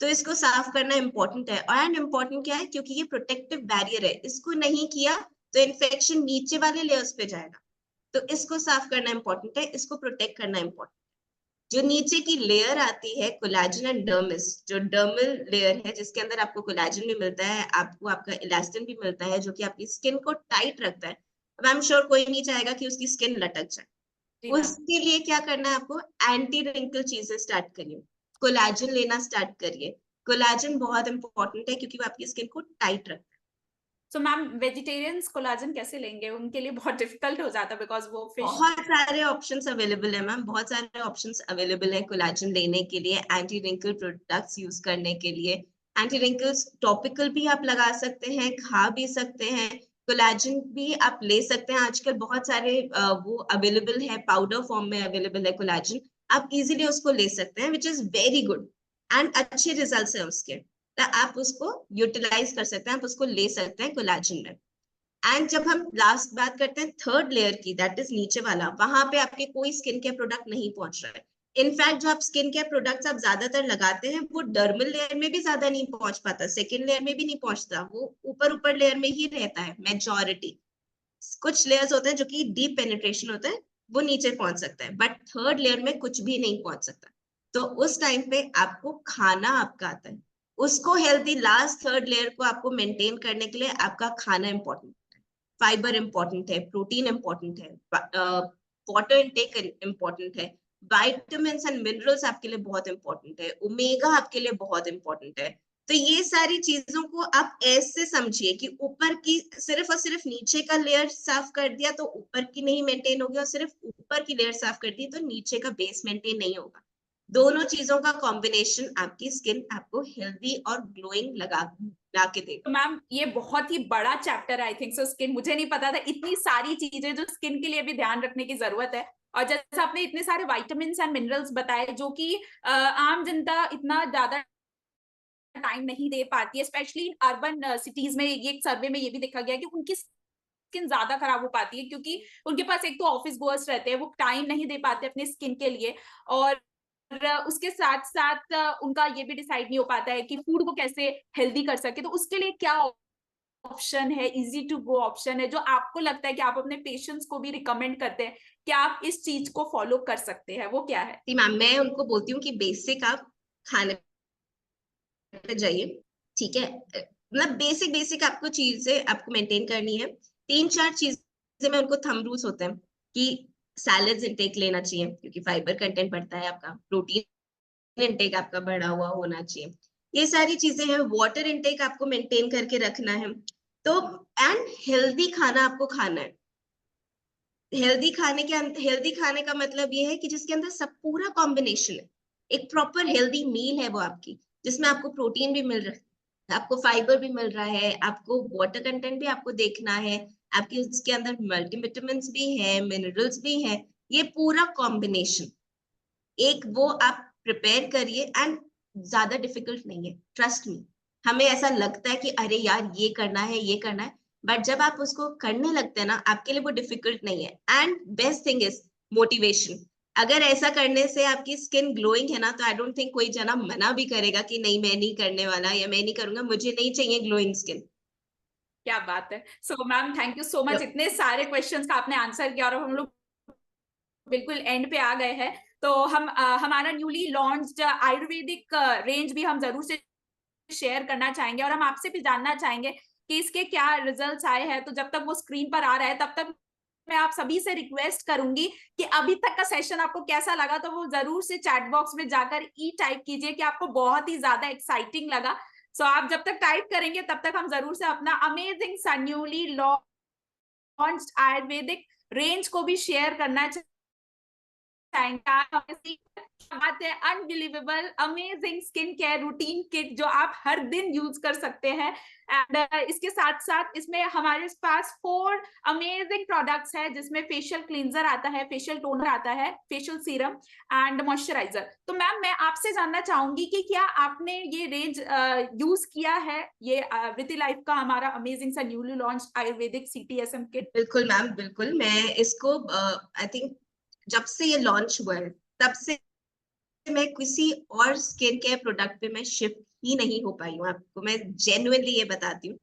Speaker 1: तो इसको साफ करना इंपॉर्टेंट है। एंड इम्पोर्टेंट क्या है? क्योंकि ये प्रोटेक्टिव बैरियर है, इसको नहीं किया तो इन्फेक्शन नीचे वाले लेयर्स पे जाएगा। तो इसको साफ करना इंपॉर्टेंट है, इसको प्रोटेक्ट करना इंपॉर्टेंट। जो नीचे की लेयर आती है कोलेजन एंड डर्मिस, जो डर्मल लेयर है, जिसके अंदर आपको कोलेजन भी मिलता है, आपको आपका इलास्टिन भी मिलता है, जो कि आपकी स्किन को टाइट रखता है। अब आई एम श्योर कोई नहीं चाहेगा कि उसकी स्किन लटक जाए।
Speaker 2: जी मैम।
Speaker 1: उसके लिए क्या करना है आपको? एंटी रिंकल चीजें स्टार्ट करिए, कोलेजन लेना स्टार्ट करिए। कोलेजन बहुत इंपॉर्टेंट है क्योंकि वो आपकी स्किन को टाइट रखता है।
Speaker 2: सो मैम वेजिटेरियंस कोलाजन कैसे लेंगे? उनके लिए बहुत डिफिकल्ट हो जाता है बिकॉज वो फिश।
Speaker 1: बहुत सारे ऑप्शंस अवेलेबल है मैम, बहुत सारे ऑप्शंस अवेलेबल है कोलेजन लेने के लिए, एंटी रिंकल प्रोडक्ट्स यूज करने के लिए। एंटी रिंकल्स टॉपिकल भी आप लगा सकते हैं, खा भी सकते हैं, कोलेजन भी आप ले सकते हैं। आजकल बहुत सारे वो अवेलेबल है, पाउडर फॉर्म में अवेलेबल है कोलेजन, आप इजीली उसको ले सकते हैं, which is very good and अच्छे रिजल्ट्स है उसके। तो आप उसको यूटिलाइज कर सकते हैं, आप उसको ले सकते हैं कोलेजन में। एंड जब हम लास्ट बात करते हैं थर्ड लेयर की, दैट इज नीचे वाला, वहां पे आपके कोई स्किन केयर प्रोडक्ट नहीं पहुंच रहा है। इनफैक्ट जो आप स्किन केयर प्रोडक्ट्स आप ज्यादातर लगाते हैं वो डर्मल लेयर में भी ज्यादा नहीं पहुंच पाता, सेकेंड लेयर में भी नहीं पहुंचता, वो ऊपर ऊपर लेयर में ही रहता है मेजॉरिटी। कुछ लेयर्स होते हैं जो कि डीप पेनिट्रेशन होता है, वो नीचे पहुंच सकता है, बट थर्ड लेयर में कुछ भी नहीं पहुंच सकता। तो उस टाइम पे आपको खाना आपका आता है, उसको हेल्दी, लास्ट थर्ड लेयर को आपको मेंटेन करने के लिए आपका खाना इंपॉर्टेंट, फाइबर इंपॉर्टेंट है, प्रोटीन इंपॉर्टेंट है, वाटर इनटेक इंपॉर्टेंट है, वाइटामिन एंड मिनरल्स आपके लिए बहुत इंपॉर्टेंट है, ओमेगा आपके लिए बहुत इंपॉर्टेंट है। तो ये सारी चीजों को आप ऐसे समझिए कि ऊपर की सिर्फ और सिर्फ नीचे का लेयर साफ कर दिया तो ऊपर की नहीं मेंटेन होगी, और सिर्फ ऊपर की लेयर साफ कर दी तो नीचे का बेस मेंटेन नहीं होगा। दोनों चीजों का कॉम्बिनेशन आपकी स्किन आपको हेल्दी और ग्लोइंग ला के देगा।
Speaker 2: तो मैम ये बहुत ही बड़ा chapter I think so skin, मुझे नहीं पता था इतनी सारी चीजें जो स्किन के लिए भी ध्यान रखने की जरूरत है। और जैसे आपने इतने सारे विटामिन एंड मिनरल्स बताए जो कि आम जनता इतना ज्यादा टाइम नहीं दे पाती है, स्पेशली अर्बन सिटीज में। ये एक सर्वे में ये भी देखा गया कि उनकी स्किन ज्यादा खराब हो पाती है क्योंकि उनके पास एक तो ऑफिस गोअर्स रहते हैं, वो टाइम नहीं दे पाते अपने स्किन के लिए, और उसके साथ साथ उनका ये भी डिसाइड नहीं हो पाता है कि फूड को कैसे हेल्दी कर सके। तो उसके लिए क्या ऑप्शन है, इजी टू गो ऑप्शन है जो आपको लगता है कि आप अपने पेशेंट्स को भी रिकमेंड करते हैं कि आप इस चीज को फॉलो कर सकते हैं, वो क्या है?
Speaker 1: जी मैम, मैं उनको बोलती हूँ कि बेसिक आप खाने पे जाइए, ठीक है, मतलब बेसिक बेसिक आपको चीजें आपको मेंटेन करनी है। 3-4 चीजें में उनको थंब रूल्स होते हैं कि सैलेड्स इंटेक लेना चाहिए क्योंकि फाइबर कंटेंट बढ़ता है आपका, प्रोटीन इंटेक आपका बढ़ा हुआ होना चाहिए, ये सारी चीजें हैं। वाटर इंटेक आपको मेंटेन करके रखना है। तो एंड हेल्दी खाना आपको खाना है। हेल्दी खाने का मतलब ये है कि जिसके अंदर सब पूरा कॉम्बिनेशन है, एक प्रॉपर हेल्दी मील है वो आपकी, जिसमें आपको प्रोटीन भी मिल रहा है, आपको फाइबर भी मिल रहा है, आपको वाटर कंटेंट भी आपको देखना है, आपके उसके अंदर मल्टीविटामिन्स भी है, मिनरल्स भी है, ये पूरा कॉम्बिनेशन एक वो आप प्रिपेयर करिए एंड ज्यादा डिफिकल्ट नहीं है, ट्रस्ट मी। हमें ऐसा लगता है कि अरे यार ये करना है ये करना है, बट जब आप उसको करने लगते हैं ना आपके लिए वो डिफिकल्ट नहीं है। And best thing is motivation. अगर ऐसा करने से आपकी स्किन ग्लोइंग है ना तो आई डोंट थिंक कोई जना मना भी करेगा कि नहीं मैं नहीं करने वाला या मैं नहीं करूंगा, मुझे नहीं चाहिए ग्लोइंग स्किन।
Speaker 2: क्या बात है। So ma'am thank you so much, इतने सारे क्वेश्चंस का आपने आंसर किया और हम लोग बिल्कुल एंड पे आ गए हैं। तो हम हमारा न्यूली लॉन्च्ड आयुर्वेदिक रेंज भी हम जरूर से शेयर करना चाहेंगे और हम आपसे भी जानना चाहेंगे कि इसके क्या रिजल्ट्स आए हैं। तो जब तक वो स्क्रीन पर आ रहा है तब तक मैं आप सभी से रिक्वेस्ट करूंगी कि अभी तक का सेशन आपको कैसा लगा, तो वो जरूर से चैट बॉक्स में जाकर ई टाइप कीजिए कि आपको बहुत ही ज्यादा एक्साइटिंग लगा। सो आप जब तक टाइप करेंगे तब तक हम जरूर से अपना अमेजिंग सा न्यूली लॉन्च्ड आयुर्वेदिक रेंज को भी शेयर करना बात है। Unbelievable amazing skin care routine kit जो आप हर दिन यूज कर सकते हैं। एंड इसके साथ साथ इसमें हमारे पास 4 अमेजिंग प्रोडक्ट्स है जिसमें फेशियल क्लींजर आता है, फेशियल टोनर आता है, फेशियल सीरम एंड मॉइस्चराइजर। तो मैम मैं आपसे जानना चाहूंगी कि क्या आपने ये रेंज यूज किया है, ये विथि लाइफ का हमारा अमेजिंग सा newly launch Ayurvedic CTSM kit?
Speaker 1: बिल्कुल मैम, बिल्कुल। मैं इसको आई थिंक जब से ये लॉन्च हुआ है तब से मैं किसी और स्किन केयर प्रोडक्ट पे मैं शिफ्ट ही नहीं हो पाई हूँ। आपको मैं जेन्युइनली ये बताती हूँ।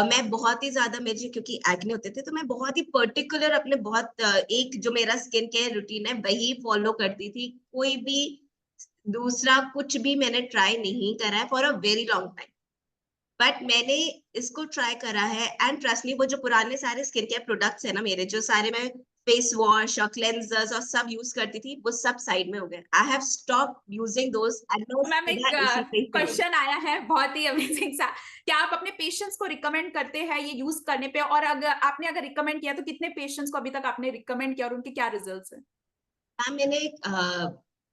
Speaker 1: मैं बहुत ही ज्यादा, मेरे क्योंकि एक्ने होते थे तो मैं बहुत ही पर्टिकुलर अपने बहुत एक जो मेरा स्किन केयर रूटीन है वही फॉलो करती थी। कोई भी दूसरा कुछ भी मैंने ट्राई नहीं करा है for a very long time. But मैंने इसको ट्राई करा है एंड ट्रस्ट मी, वो जो पुराने सारे स्किन केयर प्रोडक्ट्स है ना मेरे, जो सारे मैं फेस वॉश और क्लेंजर्स और सब यूज करती थी, वो सब साइड में हो गए। I have stop using those and मैं
Speaker 2: मैम एक
Speaker 1: सीधा इसी पे ही हूँ।
Speaker 2: क्वेश्चन आया है बहुत ही अमेजिंग सा, क्या आप अपने पेशेंट्स को रिकमेंड करते हैं ये यूज करने पे, और अगर रिकमेंड किया तो कितने पेशेंट्स को अभी तक आपने रिकमेंड किया और उनके क्या रिजल्ट्स हैं?
Speaker 1: हाँ, मैंने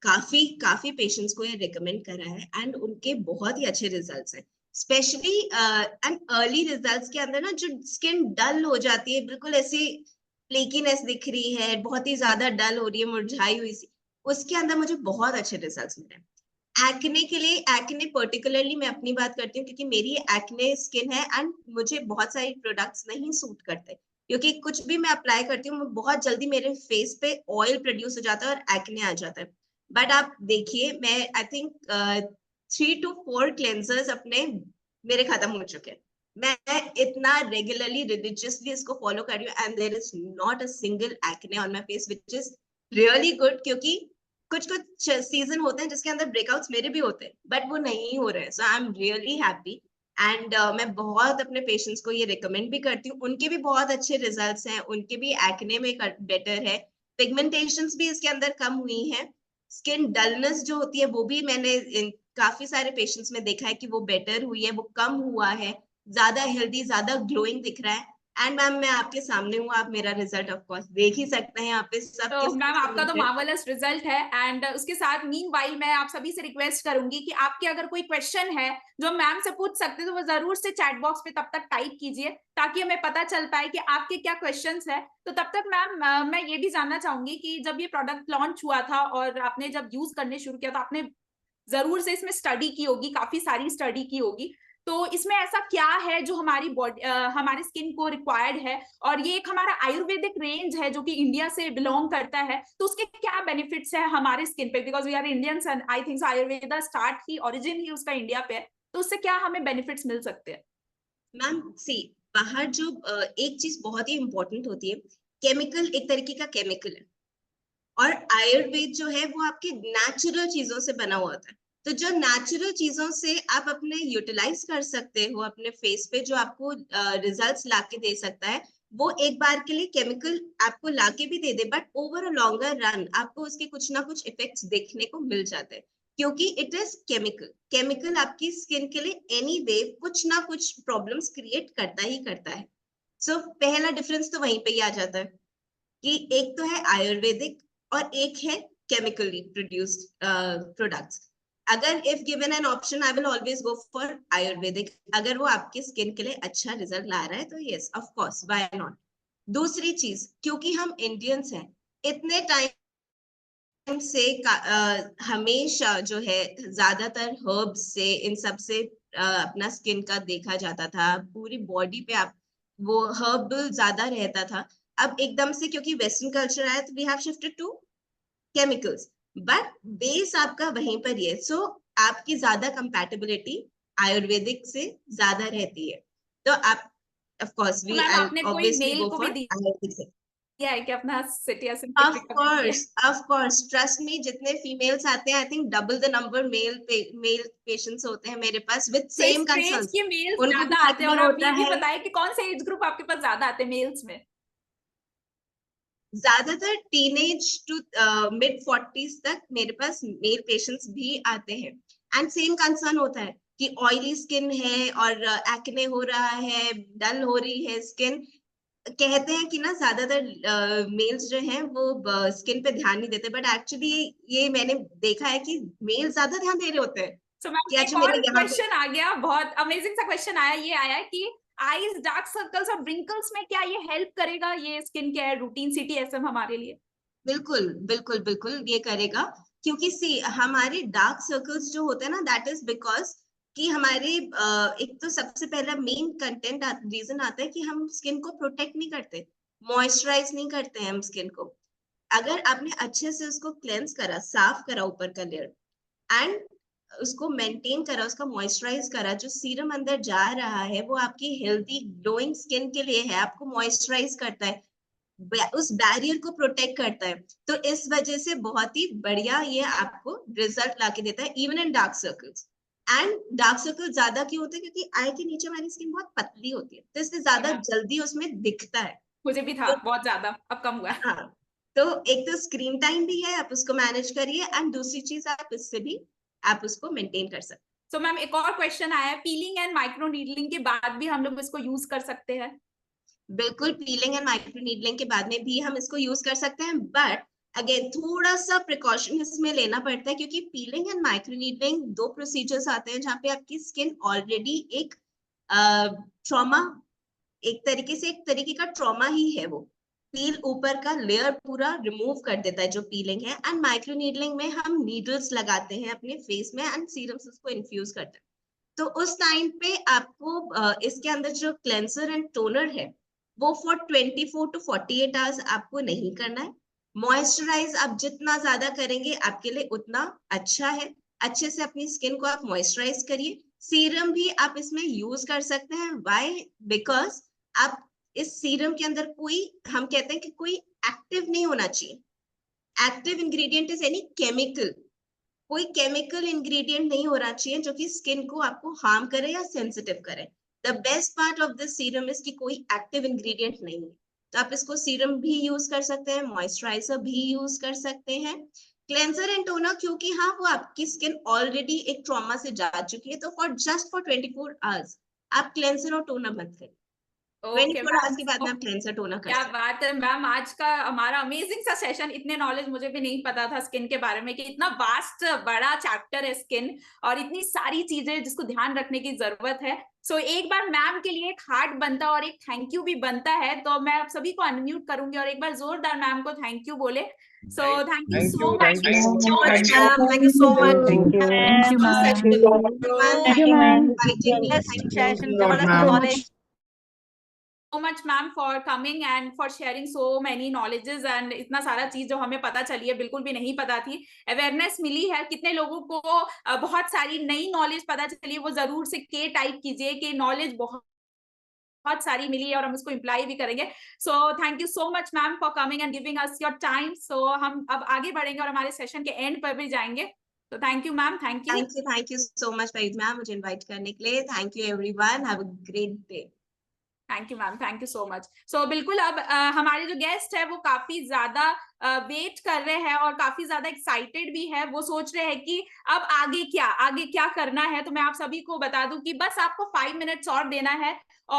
Speaker 1: काफी काफी पेशेंट्स को ये रिकमेंड करा है एंड उनके बहुत ही अच्छे रिजल्ट्स हैं। स्पेशली एंड अर्ली रिजल्ट्स के अंदर ना जो स्किन डल हो जाती है, बिल्कुल ऐसी फ्लेकीनेस दिख रही है, बहुत ही ज्यादा डल हो रही है, मुरझाई हुई सी, उसके अंदर मुझे बहुत अच्छे रिजल्ट्स मिले। एक्ने के लिए, एक्ने पर्टिकुलरली मैं अपनी बात करती हूँ क्योंकि मेरी एक्ने स्किन है एंड मुझे बहुत सारी प्रोडक्ट्स नहीं सूट करते, क्योंकि कुछ भी मैं अप्लाई करती हूँ बहुत जल्दी मेरे फेस पे ऑयल प्रोड्यूस हो जाता है और एक्ने आ जाता है। बट आप देखिए, मैं आई थिंक 3 to 4 क्लेंजर्स अपने मेरे खत्म हो चुके हैं। मैं इतना रेगुलरली रिलीजियसली इसको फॉलो कर रही हूँ and there is not a single acne on my face, which is really good. क्योंकि कुछ कुछ सीजन होते हैं जिसके अंदर ब्रेकआउट्स मेरे भी होते हैं बट वो नहीं हो रहे हैं, so I am really happy. And मैं बहुत अपने पेशेंट्स को ये रिकमेंड भी करती हूँ, उनके भी बहुत अच्छे रिजल्ट्स हैं, उनके भी एक्ने में बेटर है, पिगमेंटेशंस भी इसके अंदर कम हुई है, स्किन डलनेस जो होती है वो भी मैंने काफी सारे पेशेंट्स में देखा है कि वो बेटर हुई है, वो कम हुआ है, ज्यादा हेल्दी, ज्यादा ग्लोइंग दिख रहा है। एंड मैम मैं आपके सामने हूँ, आप मेरा रिजल्ट ऑफ कोर्स देख ही सकते हैं, यहाँ पे सब
Speaker 2: तो
Speaker 1: किसके
Speaker 2: मैम आपका तो
Speaker 1: सबमिटेड।
Speaker 2: मार्वलस रिजल्ट है। एंड उसके साथ मीनवाइल मैं आप सभी से रिक्वेस्ट करूंगी कि आपके अगर कोई क्वेश्चन है जो मैम से पूछ सकते तो वो जरूर से चैट बॉक्स पे तब तक टाइप कीजिए ताकि हमें पता चल पाए कि आपके क्या क्वेश्चंस है। तो तब तक मैम मैं ये भी जानना चाहूंगी कि जब ये प्रोडक्ट लॉन्च हुआ था और आपने जब यूज करने शुरू किया तो आपने जरूर से इसमें स्टडी की होगी, काफी सारी स्टडी की होगी। तो इसमें ऐसा क्या है जो हमारी बॉडी हमारी स्किन को रिक्वायर्ड है, और ये एक हमारा आयुर्वेदिक रेंज है जो कि इंडिया से बिलोंग करता है, तो उसके क्या बेनिफिट्स है हमारे स्किन पे, because we are Indians and I think Ayurveda start ही ओरिजिन ही उसका इंडिया पे है, तो उससे क्या हमें बेनिफिट्स मिल सकते हैं?
Speaker 1: मैम सी, बाहर जो एक चीज बहुत ही इंपॉर्टेंट होती है, केमिकल एक तरीके का केमिकल है और आयुर्वेद जो है वो आपके नेचुरल चीजों से बना हुआ होता है। तो जो नेचुरल चीजों से आप अपने यूटिलाइज कर सकते हो अपने फेस पे, जो आपको रिजल्ट्स लाके दे सकता है, वो एक बार के लिए केमिकल आपको लाके भी दे दे, but over a longer run आपको उसके कुछ ना कुछ इफेक्ट्स देखने को मिल जाते हैं, क्योंकि इट इज केमिकल। केमिकल आपकी स्किन के लिए एनी वे कुछ ना कुछ प्रॉब्लम्स क्रिएट करता ही करता है। सो पहला डिफरेंस तो वहीं पे ही आ जाता है कि एक तो है आयुर्वेदिक और एक है केमिकली प्रोड्यूस्ड प्रोडक्ट्स। अगर if given an option I will always go for Ayurvedic, अगर वो आपके स्किन के लिए अच्छा रिजल्ट ला रहा है तो yes of course, why not. दूसरी चीज, क्योंकि हम इंडियंस हैं, इतने टाइम से हमेशा जो है ज्यादातर हर्ब्स से, इन सब से अपना स्किन का देखा जाता था, पूरी बॉडी पे आप वो हर्ब ज्यादा रहता था। अब एकदम से क्योंकि वेस्टर्न कल्चर आया तो we have shifted to chemicals, but base आपका वहीं पर ही है। सो आपकी ज्यादा कंपैटिबिलिटी आयुर्वेदिक से ज्यादा रहती है। तो आप ऑफ कोर्स
Speaker 2: तो
Speaker 1: वी
Speaker 2: मैम
Speaker 1: आई
Speaker 2: आपने कोई
Speaker 1: ऑब्वियसली
Speaker 2: मेल
Speaker 1: गो
Speaker 2: को भी
Speaker 1: फॉर आयुर्वेदिक से।
Speaker 2: दिया है कि अपना सिटियासिन
Speaker 1: ऑफ कोर्स ट्रस्ट मी, जितने फीमेल्स आते हैं I think double the number male patients होते हैं मेरे पास विद
Speaker 2: तो
Speaker 1: सेम
Speaker 2: इस रेंज
Speaker 1: कंसर्न्स।
Speaker 2: के मेल्स
Speaker 1: उनको
Speaker 2: ज्यादा
Speaker 1: भी
Speaker 2: आते हैं,
Speaker 1: एक्ने
Speaker 2: और आप
Speaker 1: होता
Speaker 2: ये भी
Speaker 1: है।
Speaker 2: बताएं कि कौन से एज ग्रुप आपके पास ज्यादा आते हैं मेल्स में?
Speaker 1: ज्यादातर टीनेज टू मिड 40s तक मेरे पास मेल पेशेंट्स भी आते हैं, एंड सेम कंसर्न होता है कि ऑयली स्किन है और एक्ने हो रहा है, डल हो रही है स्किन। कहते हैं कि ना ज्यादातर मेल्स जो हैं वो स्किन पे ध्यान नहीं देते, बट एक्चुअली ये मैंने देखा है कि मेल ज्यादा ध्यान दे रहे होते हैं
Speaker 2: तो मैम
Speaker 1: कि
Speaker 2: एक
Speaker 1: अच्छा
Speaker 2: और
Speaker 1: मेरे यहाँ पे।
Speaker 2: क्वेश्चन आ गया, बहुत अमेजिंग सा क्वेश्चन आया, ये आया कि आईज, डार्क सर्कल्स और ब्रिंकल्स में क्या ये हेल्प करेगा, ये स्किन केयर रूटीन CTSM हमारे लिए?
Speaker 1: बिल्कुल बिल्कुल बिल्कुल ये करेगा, क्योंकि सी हमारे डार्क सर्कल्स जो होते हैं ना, दैट इज बिकॉज कि हमारे एक तो सबसे पहला मेन कंटेंट रीजन आता है कि हम स्किन को प्रोटेक्ट नहीं करते, मॉइस्चराइज नहीं करते हैं हम स्किन को। अगर आपने अच्छे से उसको क्लेंस करा, साफ करा ऊपर का लेयर, एंड उसको मेंटेन करा, उसका मॉइस्चराइज करा, जो सीरम अंदर जा रहा है वो आपकी हेल्दी ग्लोइंग स्किन के लिए है, आपको मॉइस्चराइज करता है, उस बैरियर को प्रोटेक्ट करता है। तो इस वजह से बहुत ही बढ़िया ये आपको रिजल्ट लाके देता है even in dark circles. And dark circle ज्यादा क्यों होते हैं? क्योंकि आई के नीचे हमारी स्किन बहुत पतली होती है, तो इसलिए ज्यादा जल्दी उसमें दिखता है।
Speaker 2: मुझे भी था
Speaker 1: तो
Speaker 2: बहुत ज्यादा, अब कम हुआ है।
Speaker 1: हाँ, तो एक तो स्क्रीन टाइम भी है, आप उसको मैनेज करिए, एंड दूसरी चीज आप इससे भी आप उसको मेंटेन कर सकते
Speaker 2: तो मैम एक और क्वेश्चन आया है, पीलिंग एंड माइक्रो नीडलिंग के बाद भी हम लोग इसको यूज कर सकते हैं?
Speaker 1: हैं। बिल्कुल, पीलिंग एंड माइक्रो नीडलिंग के बाद में भी हम इसको यूज कर सकते हैं, बट अगेन थोड़ा सा प्रिकॉशन इसमें लेना पड़ता है, क्योंकि पीलिंग एंड माइक्रो नीडलिंग दो प्रोसीजर्स आते हैं जहाँ पे आपकी स्किन ऑलरेडी एक ट्रॉमा, एक तरीके का ट्रॉमा ही है वो। पील ऊपर का लेयर पूरा रिमूव कर देता है जो पीलिंग है, एंड माइक्रो नीडलिंग में हम नीडल्स लगाते हैं अपने फेस में एंड सीरम्स उसको इन्फ्यूज करते हैं। तो उस टाइम पे आपको इसके अंदर जो क्लेंसर एंड टोनर है वो फॉर 24 to 48 आवर्स आपको नहीं करना है। मॉइस्चराइज आप जितना ज्यादा करेंगे आपके लिए उतना अच्छा है। अच्छे से अपनी स्किन को आप मॉइस्चराइज करिए। सीरम भी आप इसमें यूज कर सकते हैं, व्हाई? बिकॉज आप इस सीरम के अंदर कोई, हम कहते हैं कि कोई एक्टिव नहीं होना चाहिए। Active ingredient is any chemical, कोई केमिकल इंग्रेडिएंट नहीं होना चाहिए जो कि स्किन को आपको हार्म करे या सेंसिटिव करे। The best part of this serum is कि कोई एक्टिव इंग्रेडिएंट नहीं है। तो आप इसको सीरम भी यूज कर सकते हैं, मॉइस्चराइजर भी यूज कर सकते हैं, क्लेंसर एंड टोनर, क्योंकि हाँ वो आपकी स्किन ऑलरेडी एक ट्रॉमा से जा चुकी है, तो फॉर 24 आवर्स आप क्लेंसर और टोनर मत करिए।
Speaker 2: ओके
Speaker 1: 24 आवर्स के बाद में
Speaker 2: मैम,
Speaker 1: आप क्लेंसर टोनर कर
Speaker 2: क्या
Speaker 1: सकते
Speaker 2: बात है मैम, आज का हमारा अमेजिंग सा सेशन, इतने नॉलेज मुझे भी नहीं पता था स्किन के बारे में कि इतना वास्ट बड़ा चैप्टर है स्किन, और इतनी सारी चीजें जिसको ध्यान रखने की जरूरत है। सो एक बार मैम के लिए एक हार्ट बनता और एक थैंक यू भी बनता है, तो मैं आप सभी को अनम्यूट करूंगी और एक बार जोरदार मैम को थैंक यू बोले। सो थैंक यू सो मच।
Speaker 1: हैं। Thank you so much, ma'am. Thank you so much.
Speaker 3: Thank you,
Speaker 4: Thank
Speaker 3: ma'am.
Speaker 4: you,
Speaker 1: Everyone,
Speaker 4: thank
Speaker 1: thank
Speaker 4: you,
Speaker 1: you for
Speaker 4: ma'am.
Speaker 1: inviting me.
Speaker 4: Yes,
Speaker 1: Thank you.
Speaker 4: session
Speaker 5: Lord,
Speaker 4: developed
Speaker 5: ma'am.
Speaker 4: knowledge.
Speaker 2: So much ma'am for coming and for sharing so many knowledges, and इतना सारा चीज जो हमें पता चली है, बिल्कुल भी नहीं पता थी, अवेयरनेस मिली है। कितने लोगों को बहुत सारी नई नॉलेज पता चली है, वो जरूर से के टाइप कीजिए कि नॉलेज बहुत सारी मिली है और हम उसको इम्प्लाई भी करेंगे। So thank you so much ma'am for coming and giving us your time. So हम अब आगे बढ़ेंगे और हमारे सेशन के एंड पर भी जाएंगे। तो thank you ma'am, thank you.
Speaker 1: Thank you so much, Farid ma'am, मुझे invite करने के लिए। Thank you everyone. Have a great day.
Speaker 2: Thank you ma'am, thank you so much. So बिल्कुल अब हमारे जो गेस्ट है वो काफी ज्यादा वेट कर रहे हैं और काफी ज्यादा एक्साइटेड भी है। वो सोच रहे हैं कि अब आगे क्या करना है। तो मैं आप सभी को बता दूं कि बस आपको 5 मिनट्स और देना है